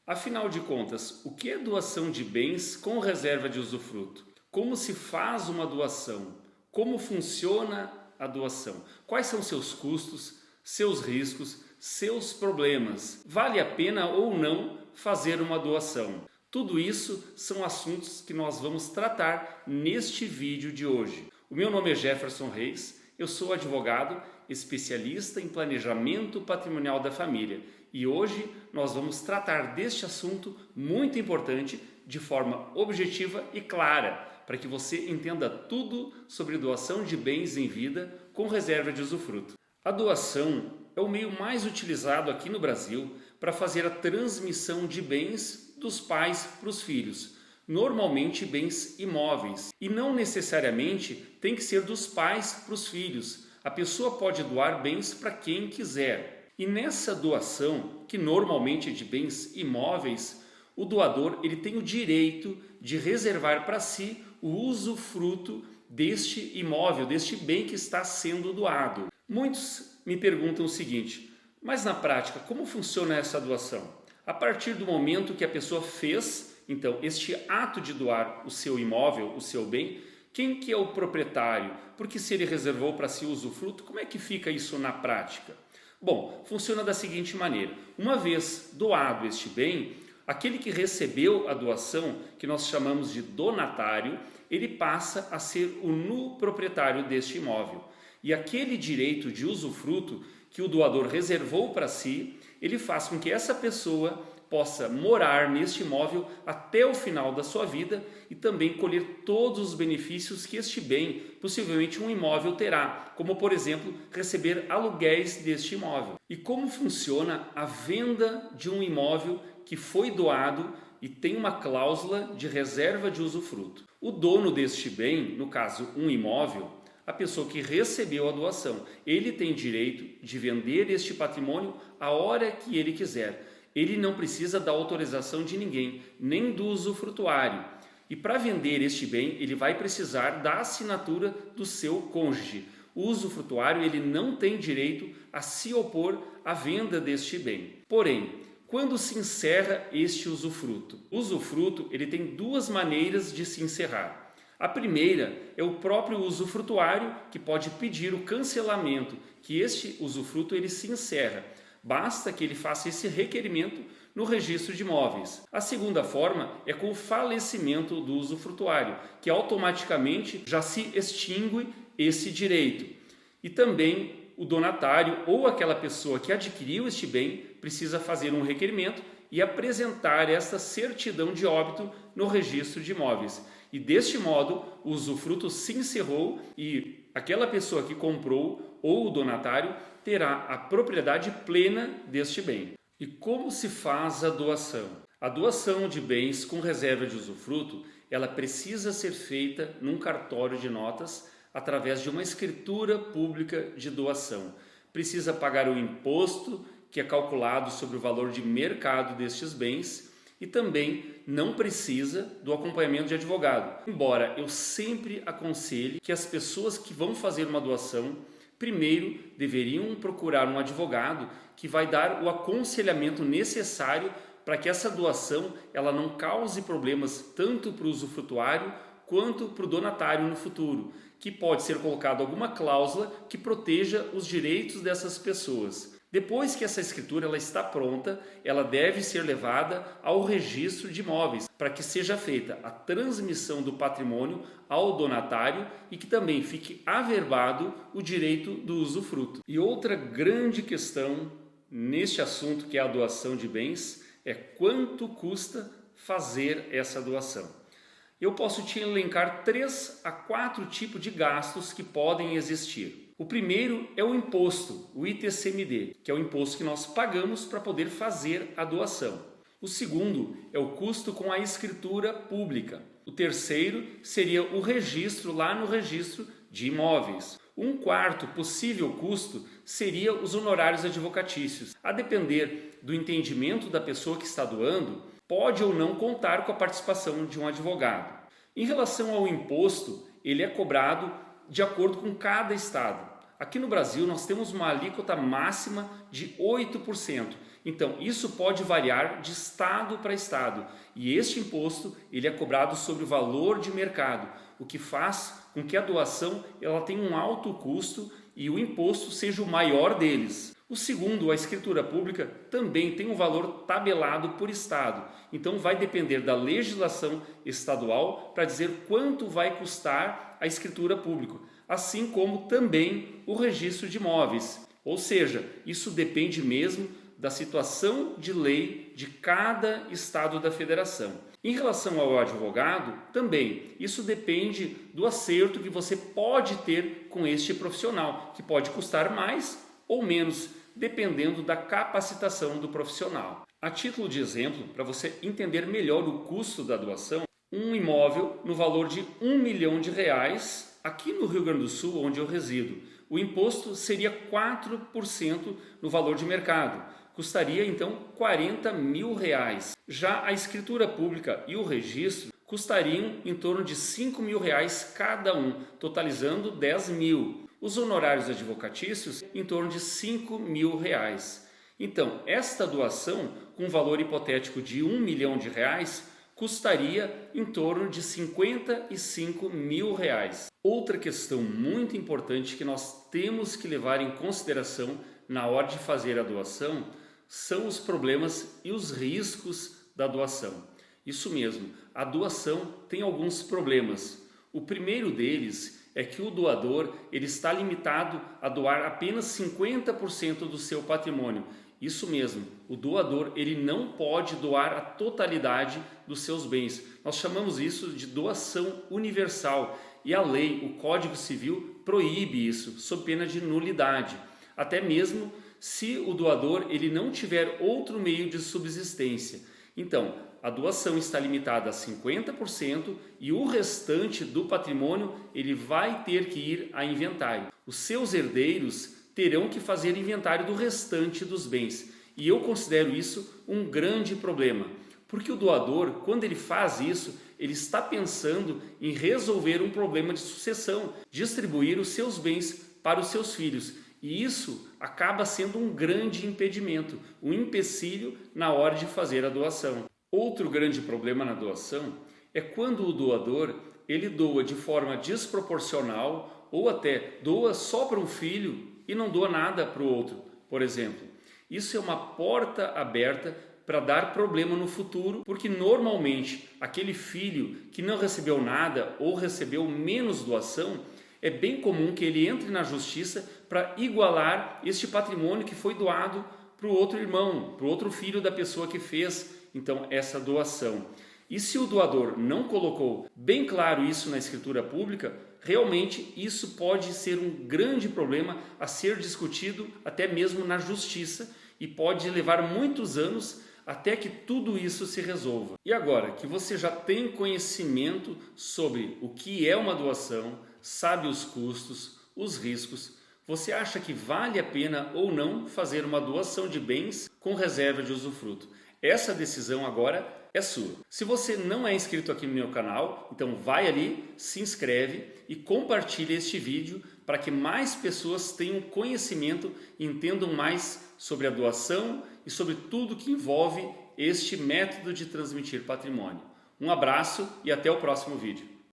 Afinal de contas, o que é doação de bens com reserva de usufruto? Como se faz uma doação? Como funciona a doação? Quais são seus custos, seus riscos, seus problemas? Vale a pena ou não fazer uma doação? Tudo isso são assuntos que nós vamos tratar neste vídeo de hoje. O meu nome é Jefferson Reis, eu sou advogado, especialista em planejamento patrimonial da família e hoje nós vamos tratar deste assunto muito importante de forma objetiva e clara, para que você entenda tudo sobre doação de bens em vida com reserva de usufruto. A doação é o meio mais utilizado aqui no Brasil para fazer a transmissão de bens dos pais para os filhos, normalmente bens imóveis, e não necessariamente tem que ser dos pais para os filhos. A pessoa pode doar bens para quem quiser. E nessa doação, que normalmente é de bens imóveis, o doador ele tem o direito de reservar para si o usufruto deste imóvel, deste bem que está sendo doado. Muitos me perguntam o seguinte: mas na prática, como funciona essa doação? A partir do momento que a pessoa fez, então, este ato de doar o seu imóvel, o seu bem, quem que é o proprietário? Porque se ele reservou para si o usufruto, como é que fica isso na prática? Bom, funciona da seguinte maneira: uma vez doado este bem, aquele que recebeu a doação, que nós chamamos de donatário, ele passa a ser o nu proprietário deste imóvel. E aquele direito de usufruto que o doador reservou para si, ele faz com que essa pessoa possa morar neste imóvel até o final da sua vida e também colher todos os benefícios que este bem, possivelmente um imóvel, terá, como por exemplo, receber aluguéis deste imóvel. E como funciona a venda de um imóvel que foi doado e tem uma cláusula de reserva de usufruto? O dono deste bem, no caso um imóvel, a pessoa que recebeu a doação, ele tem direito de vender este patrimônio a hora que ele quiser. Ele não precisa da autorização de ninguém, nem do usufrutuário. E para vender este bem, ele vai precisar da assinatura do seu cônjuge. O usufrutuário ele não tem direito a se opor à venda deste bem. Porém, quando se encerra este usufruto? O usufruto ele tem duas maneiras de se encerrar. A primeira é o próprio usufrutuário que pode pedir o cancelamento, que este usufruto ele se encerra. Basta que ele faça esse requerimento no registro de imóveis. A segunda forma é com o falecimento do usufrutuário, que automaticamente já se extingue esse direito. E também o donatário ou aquela pessoa que adquiriu este bem precisa fazer um requerimento e apresentar esta certidão de óbito no registro de imóveis. E deste modo, o usufruto se encerrou e aquela pessoa que comprou ou o donatário terá a propriedade plena deste bem. E como se faz a doação? A doação de bens com reserva de usufruto, ela precisa ser feita num cartório de notas através de uma escritura pública de doação. Precisa pagar o imposto que é calculado sobre o valor de mercado destes bens e também não precisa do acompanhamento de advogado. Embora eu sempre aconselhe que as pessoas que vão fazer uma doação primeiro deveriam procurar um advogado que vai dar o aconselhamento necessário para que essa doação ela não cause problemas tanto para o usufrutuário quanto para o donatário no futuro, que pode ser colocado alguma cláusula que proteja os direitos dessas pessoas. Depois que essa escritura ela está pronta, ela deve ser levada ao registro de imóveis para que seja feita a transmissão do patrimônio ao donatário e que também fique averbado o direito do usufruto. E outra grande questão neste assunto, que é a doação de bens, é quanto custa fazer essa doação. Eu posso te elencar 3 a 4 tipos de gastos que podem existir. O primeiro é o imposto, o ITCMD, que é o imposto que nós pagamos para poder fazer a doação. O segundo é o custo com a escritura pública. O terceiro seria o registro lá no registro de imóveis. Um quarto possível custo seria os honorários advocatícios. A depender do entendimento da pessoa que está doando, pode ou não contar com a participação de um advogado. Em relação ao imposto, ele é cobrado de acordo com cada estado. Aqui no Brasil nós temos uma alíquota máxima de 8%. Então, isso pode variar de estado para estado, e este imposto ele é cobrado sobre o valor de mercado, o que faz com que a doação ela tenha um alto custo e o imposto seja o maior deles. O segundo, a escritura pública, também tem um valor tabelado por estado, então vai depender da legislação estadual para dizer quanto vai custar a escritura pública, assim como também o registro de imóveis. Ou seja, isso depende mesmo da situação de lei de cada estado da federação. Em relação ao advogado, também, isso depende do acerto que você pode ter com este profissional, que pode custar mais ou menos, dependendo da capacitação do profissional. A título de exemplo, para você entender melhor o custo da doação, um imóvel no valor de R$1 milhão aqui no Rio Grande do Sul, onde eu resido, o imposto seria 4% no valor de mercado. Custaria então R$40 mil. Já a escritura pública e o registro custariam em torno de R$5 mil cada um, totalizando R$10 mil. Os honorários advocatícios em torno de R$5 mil. Então, esta doação, com valor hipotético de R$1 milhão, custaria em torno de R$55 mil. Outra questão muito importante que nós temos que levar em consideração na hora de fazer a doação são os problemas e os riscos da doação. Isso mesmo, a doação tem alguns problemas. O primeiro deles é que o doador ele está limitado a doar apenas 50% do seu patrimônio. Isso mesmo, o doador ele não pode doar a totalidade dos seus bens. Nós chamamos isso de doação universal e a lei, o Código Civil, proíbe isso, sob pena de nulidade. Até mesmo se o doador ele não tiver outro meio de subsistência. Então, a doação está limitada a 50% e o restante do patrimônio ele vai ter que ir a inventário. Os seus herdeiros terão que fazer inventário do restante dos bens. E eu considero isso um grande problema, porque o doador, quando ele faz isso, ele está pensando em resolver um problema de sucessão, distribuir os seus bens para os seus filhos. E isso acaba sendo um grande impedimento, um empecilho na hora de fazer a doação. Outro grande problema na doação é quando o doador ele doa de forma desproporcional ou até doa só para um filho e não doa nada para o outro, por exemplo. Isso é uma porta aberta para dar problema no futuro, porque normalmente aquele filho que não recebeu nada ou recebeu menos doação, é bem comum que ele entre na justiça para igualar este patrimônio que foi doado para o outro irmão, para o outro filho da pessoa que fez então essa doação. E se o doador não colocou bem claro isso na escritura pública, realmente isso pode ser um grande problema a ser discutido até mesmo na justiça e pode levar muitos anos até que tudo isso se resolva. E agora que você já tem conhecimento sobre o que é uma doação, sabe os custos, os riscos, você acha que vale a pena ou não fazer uma doação de bens com reserva de usufruto? Essa decisão agora é sua. Se você não é inscrito aqui no meu canal, então vai ali, se inscreve e compartilha este vídeo para que mais pessoas tenham conhecimento e entendam mais sobre a doação e sobre tudo que envolve este método de transmitir patrimônio. Um abraço e até o próximo vídeo.